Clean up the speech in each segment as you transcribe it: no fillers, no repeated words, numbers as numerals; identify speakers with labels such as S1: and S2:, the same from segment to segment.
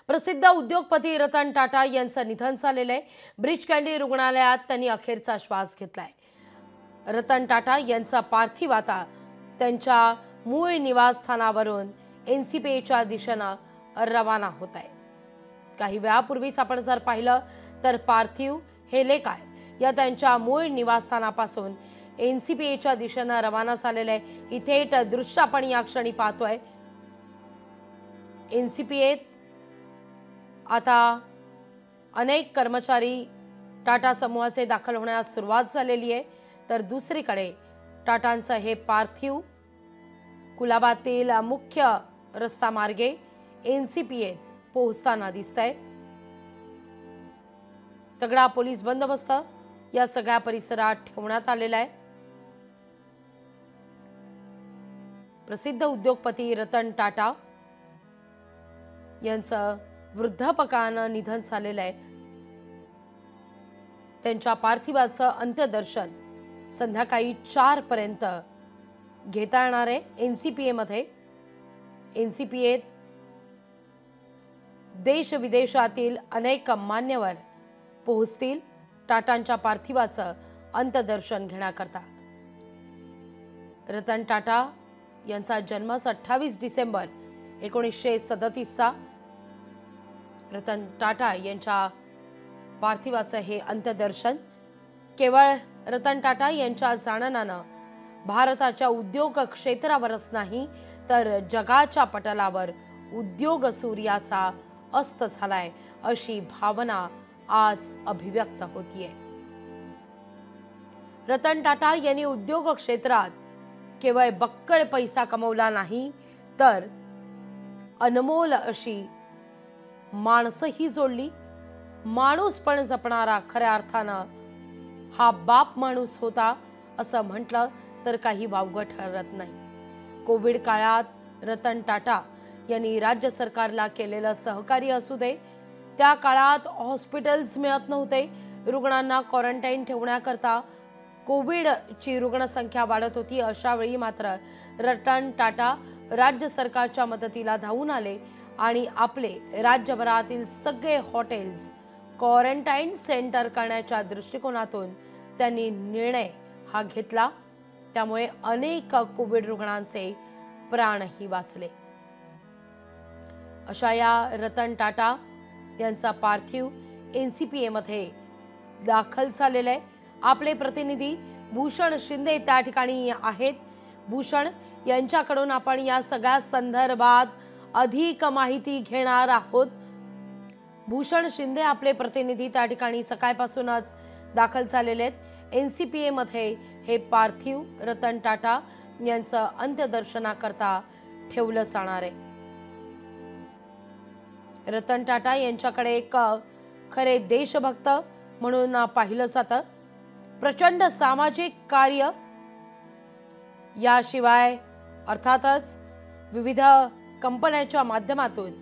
S1: प्रसिद्ध उद्योगपती रतन टाटा यांचं निधन झालेलं आहे। ब्रीच कँडी रुग्णालयात त्यांनी अखेरचा श्वास घेतलाय। रतन टाटा यांचा पार्थिव आता त्यांच्या मूळ निवासस्थानावरून एनसीपीएच्या दिशेने रवाना होत आहे। काही वेळापूर्वीच आपण जर पाहिलं तर पार्थिव हेले काय या त्यांच्या मूळ निवासस्थानापासून एनसीपीएच्या दिशेने रवाना झालेले आहे। ही थेट दृश्य आपण या क्षणी पाहतोय। एनसीपीएत आता अनेक कर्मचारी टाटा समूहाचे दाखल होण्यास सुरुवात झालेली आहे, तर दुसरीकडे टाटांचं हे पार्थिव कुलाबातील मुख्य रस्ता मार्गे एनसीपीएत पोहोचताना दिसतंय। तगडा पोलीस बंदोबस्त या सगळ्या परिसरात ठेवण्यात आलेला आहे। प्रसिद्ध उद्योगपती रतन टाटा यांचं वृद्धापकाळानं निधन झालेलं आहे। त्यांच्या पार्थिवाचं अंत्यदर्शन संध्याकाळी 4 पर्यंत घेता येणार आहे एनसीपीए मध्ये। एनसीपीएत देश विदेशातील अनेक मान्यवर पोहोचतील टाटांच्या पार्थिवाचं अंत्यदर्शन घेण्याकरता। रतन टाटा यांचा जन्म 28 डिसेंबर 1937 चा। रतन टाटा यांच्या पार्थिवाचं हे अंत्यदर्शन केवळ रतन टाटा यांच्या जाणनानं भारताच्या उद्योग क्षेत्रावरच नाही तर जगाच्या पटलावर उद्योग सूर्याचा अस्त झालाय अशी भावना आज अभिव्यक्त होतीये। रतन टाटा यांनी उद्योग क्षेत्रात केवळ बक्कळ पैसा कमवला नाही तर अनमोल अशी माणसंही जोडली। माणूस पण जपणारा खऱ्या अर्थानं हा बाप माणूस होता असं म्हटलं तर काही वावगं ठरत नाही। कोविड काळात रतन टाटा यांनी राज्य सरकारला केलेलं सहकार्य असू दे, त्या काळात हॉस्पिटल्स मिळत नव्हते, रुग्णांना क्वारंटाईन ठेवण्याकरता कोविडची रुग्णसंख्या वाढत होती। अशा वेळी मात्र रतन टाटा राज्य सरकारच्या मदतीला धावून आले आणि आपले राज्यभरातील सगळे हॉटेल्स क्वारंटाईन सेंटर करण्याच्या दृष्टिकोनातून त्यांनी निर्णय हा घेतला। त्यामुळे अनेक कोविड रुग्णांचे प्राणही वाचले। अशा या रतन टाटा यांचा पार्थिव एनसीपीए मध्ये दाखल झालेला आहे। आपले प्रतिनिधी भूषण शिंदे त्या ठिकाणी आहेत। भूषण यांच्याकडून आपण या सगळ्या संदर्भात अधिक माहिती घेणार आहोत। भूषण शिंदे आपले प्रतिनिधी त्या ठिकाणी सकाळपासूनच दाखल झालेले आहेत। एनसीपीए मध्ये हे पार्थिव रतन टाटा यांचं अंत्यदर्शनाकरता ठेवलं जाणार आहे। रतन टाटा यांच्याकडे एक खरे देशभक्त म्हणून पाहिलं जातं। प्रचंड सामाजिक कार्य याशिवाय अर्थातच विविध कंपन्यांच्या माध्यमातून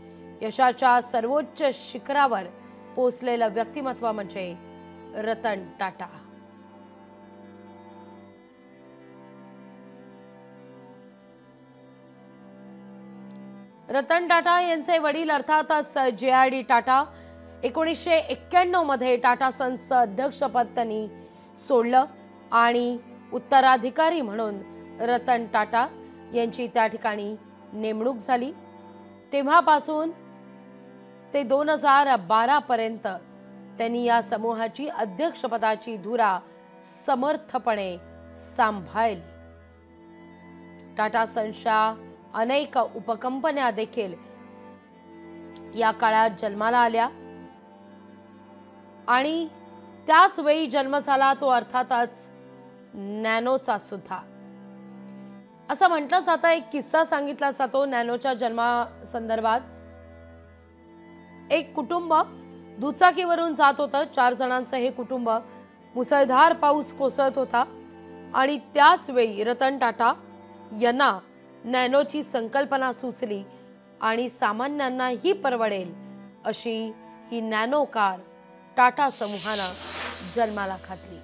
S1: यशाच्या सर्वोच्च शिखरावर पोहोचलेलं व्यक्तिमत्व म्हणजे रतन टाटा। रतन टाटा यांचे वडील अर्थातच JRD टाटा 1991 मध्ये टाटा सन्सचं अध्यक्षपद त्यांनी सोडलं आणि उत्तराधिकारी म्हणून रतन टाटा यांची त्या ठिकाणी नेमणूक झाली। तेव्हापासून ते 2012 पर्यंत त्यांनी या समूहाची अध्यक्षपदाची धुरा समर्थपणे सांभाळली। टाटा सन्सच्या अनेक उपकंपन्या देखील या काळात जन्माला आल्या आणि त्याच वेळी जन्म झाला तो अर्थातच नॅनोचा सुद्धा। असं म्हटलं जातं, एक किस्सा सांगितला जातो नॅनोच्या जन्मासंदर्भात। एक कुटुंब दुचाकीवरून जात होतं, 4 जणांचं हे कुटुंब। मुसळधार पाऊस कोसळत होता आणि त्याच वेळी रतन टाटा यांना नॅनोची संकल्पना सुचली आणि सामान्यांनाही परवडेल अशी ही नॅनो कार टाटा समूहानं जन्माला घातली।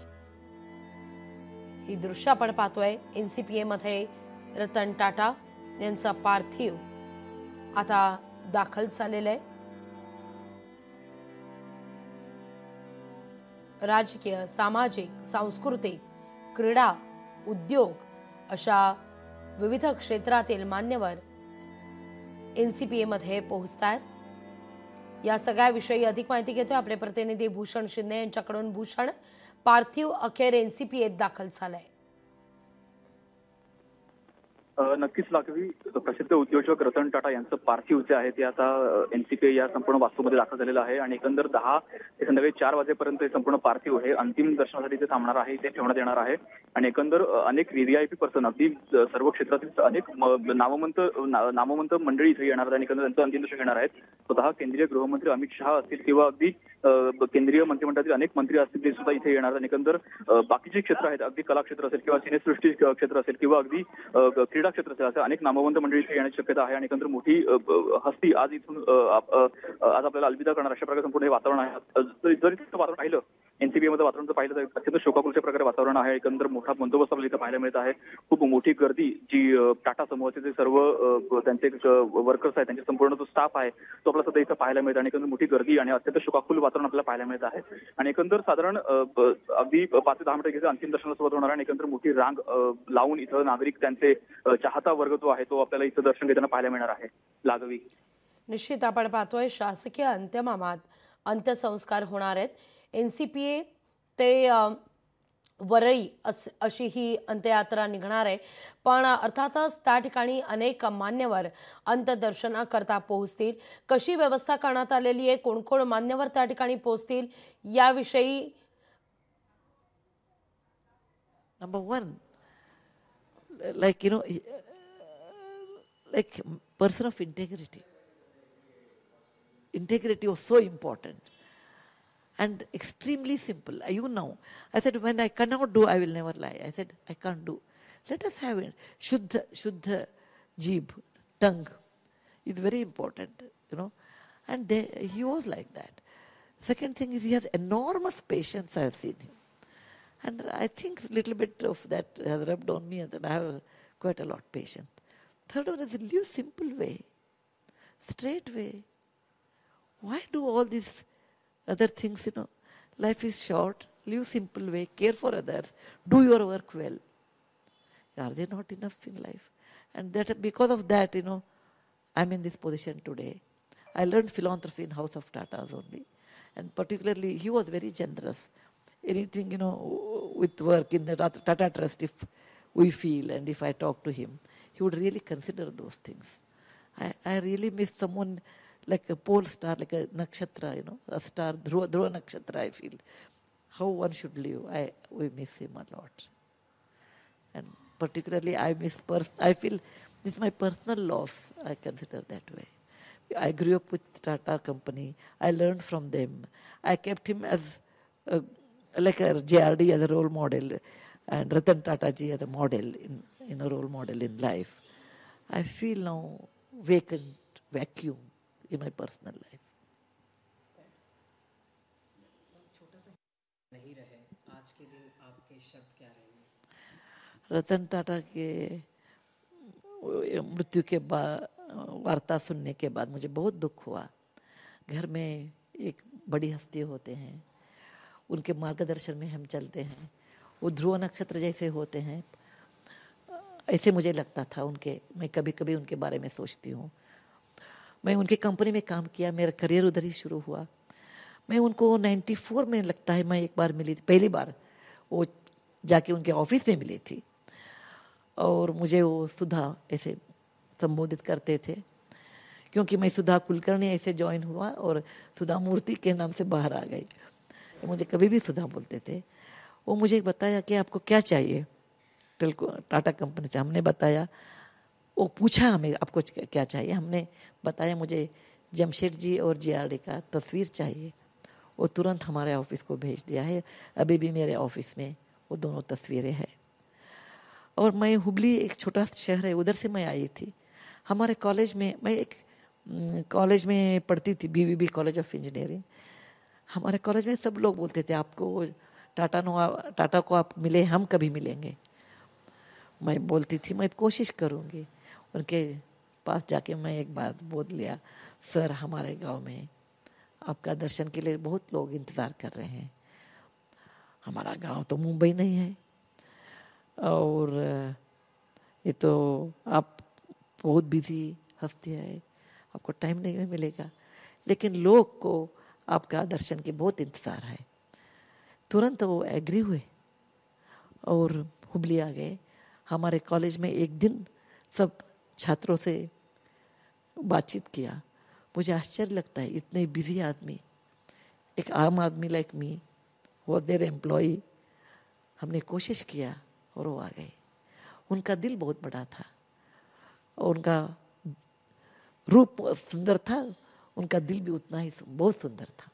S1: ही दृश्य आपण पाहतोय एनसीपीए मध्ये रतन टाटा यांचा पार्थिव आता दाखल झालेला आहे। राजकीय, सामाजिक, सांस्कृतिक, क्रीडा, उद्योग अशा विविध क्षेत्रातील मान्यवर NCPA मध्ये पोहोचतायत। या सगळ्याविषयी अधिक माहिती घेतोय आपले प्रतिनिधी भूषण शिंदे यांच्याकडून। भूषण, पार्थिव अखेर NCPA दाखल झालंय।
S2: नक्कीच लागवी प्रसिद्ध उद्योजक रतन टाटा यांचं पार्थिव जे आहे ते आता NCPA या संपूर्ण वास्तूमध्ये दाखल झालेलं आहे आणि एकंदर 10 ते संध्याकाळी 4 वाजेपर्यंत हे संपूर्ण पार्थिव हे अंतिम दर्शनासाठी जे थांबणार आहे ते ठेवण्यात येणार आहे आणि एकंदर अनेक VIP पर्सन अगदी सर्व क्षेत्रातील अनेक नामवंत मंडळी इथे येणार आहेत आणि एकंदर त्यांचं अंतिम दर्शन घेणार आहेत। स्वतः केंद्रीय गृहमंत्री अमित शहा असतील किंवा अगदी केंद्रीय मंत्रिमंडळातील अनेक मंत्री असतील ते सुद्धा इथे येणार आहेत। एकंदर बाकीचे क्षेत्र आहेत, अगदी कला क्षेत्र असेल किंवा सिनेसृष्टी क्षेत्र असेल किंवा अगदी क्रीडा क्षेत्र असेल, असं अनेक नामवंत मंडळी इथे येण्याची शक्यता आहे आणि एकंदर मोठी हस्ती आज इथून आज आपल्याला अलविदा करणार अशा प्रकारे संपूर्ण हे वातावरण आहे। जर इथं वातावरण पाहिलं NCPA मध्ये वातावरण पाहिलं तर अत्यंत शोकाकुलच्या प्रकारे वातावरण आहे। एकंदर मोठा बंदोबस्त आपल्याला इथं पाहायला मिळत आहे। खूप मोठी गर्दी जी टाटा समूहाचे जे सर्व त्यांचे वर्कर्स आहेत, त्यांचे संपूर्ण जो स्टाफ आहे तो आपल्याला सध्या इथं पाहायला मिळत आणि एकंदर मोठी गर्दी आणि अत्यंत शोकाकुल वातावरण आपल्याला पाहायला मिळत आहे आणि एकंदर साधारण अगदी 5 ते 10 मिनिटं अंतिम दर्शनाला सुरुवात होणार आणि एकंदर मोठी रांग लावून इथं नागरिक त्यांचे चाहता वर्ग जो आहे तो आपल्याला इथं दर्शन घेताना पाहायला मिळणार आहे। लागवी
S1: निश्चित आपण पाहतोय शासकीय अंत्यमामात अंत्यसंस्कार होणार आहेत। NCPA ते वरळी अशी ही अंत्ययात्रा निघणार आहे, पण अर्थातच त्या ठिकाणी अनेक मान्यवर अंत्यदर्शनाकरता पोहोचतील। कशी व्यवस्था करण्यात आलेली आहे, कोण कोण मान्यवर त्या ठिकाणी पोहोचतील याविषयी?
S3: Number one, like like person of integrity. Integrity was so important and extremely simple. You know, I said when I cannot do, I will never lie. I said I can't do. Let us have it. Shuddha jeeb, tongue is very important, and he was like that. Second thing is he has enormous patience. I have seen him. And I think a little bit of that has rubbed on me, and that I have quite a lot of patience. Third one is live simple way, straight way. Why do all these other things, Life is short, live simple way, care for others, do your work well. Are they not enough in life? And that because of that, I'm in this position today. I learned philanthropy in House of Tatas only. And particularly, he was very generous. Anything, with work in the Tata Trust, if we feel and if I talk to him, he would really consider those things. I really miss someone like a pole star, like a nakshatra, a star, Dhruva nakshatra, I feel. How one should live, we miss him a lot. And particularly, I feel this is my personal loss, I consider that way. I grew up with Tata company. I learned from them. I kept him as like a JRD as a role model and Ratan Tata ji as a model, in a role model in life. I feel now vacuum in my personal life.
S4: नहीं रहे, आज के दिन आपके शब्द क्या रहेंगे?
S3: रतन टाटा के मृत्यु के बाद वार्ता सुनने के बाद मुझे बहुत दुख हुआ। घर में एक बड़ी हस्ती होते हैं, उनके मार्गदर्शन में हम चलते हैं, वो ध्रुव नक्षत्र जैसे होते हैं, ऐसे मुझे लगता था मैं कभी कभी उनके बारे में सोचती हूँ। मैं उनके कंपनी में काम किया, मेरा करियर उधर ही शुरू हुआ। मैं उनको 94 में लगता है मैं एक बार मिली थी, पहली बार वो जाके उनके ऑफिस में मिली थी और मुझे वो सुधा ऐसे संबोधित करते थे, क्योंकि मैं सुधा कुलकर्णी ऐसे ज्वाइन हुआ और सुधा मूर्ति के नाम से बाहर आ गई। मुझे कभी भी सुधा बोलते थे। वो मुझे बताया कि आपको क्या चाहिए टाटा कंपनी से। हमने बताया, वो पूछा हमें आपको क्या चाहिए, हमने बताया मुझे जमशेद जी और JRD का तस्वीर चाहिए। वो तुरंत हमारे ऑफिस को भेज दिया है, अभी भी मेरे ऑफिस में वो दोनों तस्वीरें हैं। और मैं हुबली एक छोटा शहर है, उधर से मैं आई थी। हमारे कॉलेज में, मैं एक कॉलेज में पढ़ती थी, BBB कॉलेज ऑफ इंजीनियरिंग। हमारे कॉलेज में सब लोग बोलते थे आपको टाटा को आप मिले, हम कभी मिलेंगे। मैं बोलती थी मैं कोशिश करूँगी। उनके पास जाके मैं एक बात बोल लिया, सर हमारे गांव में आपका दर्शन के लिए बहुत लोग इंतज़ार कर रहे हैं। हमारा गांव तो मुंबई नहीं है, और ये तो आप बहुत बिजी हस्ती है, आपको टाइम नहीं मिलेगा, लेकिन लोग को आपका दर्शन के बहुत इंतज़ार है। तुरंत वो एग्री हुए और हुबली आ गए। हमारे कॉलेज में एक दिन सब छात्रों से बातचीत किया। मुझे आश्चर्य लगता है, इतने बिजी आदमी, एक आम आदमी लाइक मी वो देर एम्प्लॉई, हमने कोशिश किया और वो आ गए। उनका दिल बहुत बड़ा था और उनका रूप सुंदर था, उनका दिल भी उतना ही बहुत सुंदर था।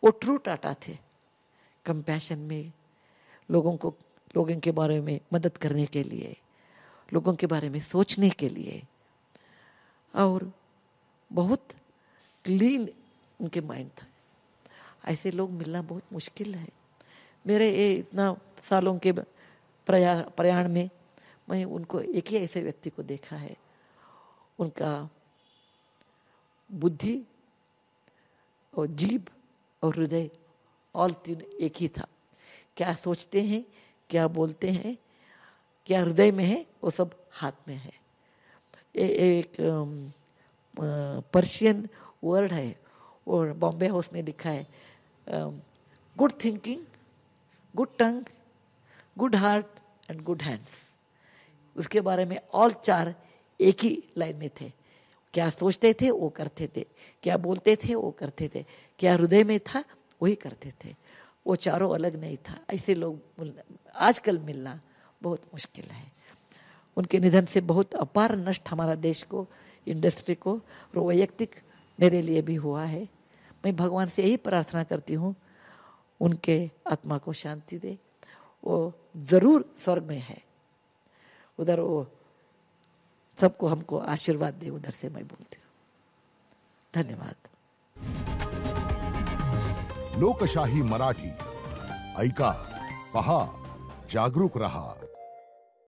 S3: वो ट्रू टाटा थे, कंपैशन में, लोगों के बारे में मदद करने के लिए, लोगों के बारे में सोचने के लिए, और बहुत क्लीन उनके माइंड था। ऐसे लोग मिलना बहुत मुश्किल है। मेरे ये इतना सालों के प्रयाण में मैं उनको एक ही ऐसे व्यक्ति को देखा है। उनका बुद्धि और जीभ और हृदय ऑल तीन एक ही था। क्या सोचते हैं, क्या बोलते हैं, क्या हृदय में है, वो सब हाथ में है। एक पर्शियन वर्ड है और बॉम्बे हाउस में लिखा है, good thinking, good tongue, good heart and good hands. उसके बारे में ऑल चार एक ही लाइन में थे। क्या सोचते थे वो करते थे, क्या बोलते थे वो करते थे, क्या हृदय में था वही करते थे। वो चारों अलग नहीं था। ऐसे लोग आजकल मिलना बहुत मुश्किल है। उनके निधन से बहुत अपार नष्ट हमारा देश को, इंडस्ट्री को और वैयक्तिक मेरे लिए भी हुआ है। मैं भगवान से यही प्रार्थना करती हूँ, उनके आत्मा को शांति दे। वो ज़रूर स्वर्ग में है, उधर वो सबको हमको आशीर्वाद दे, उधर से मैं बोलती हूँ। धन्यवाद।
S5: लोकशाही मराठी ऐका, पहा, जागरूक रहा।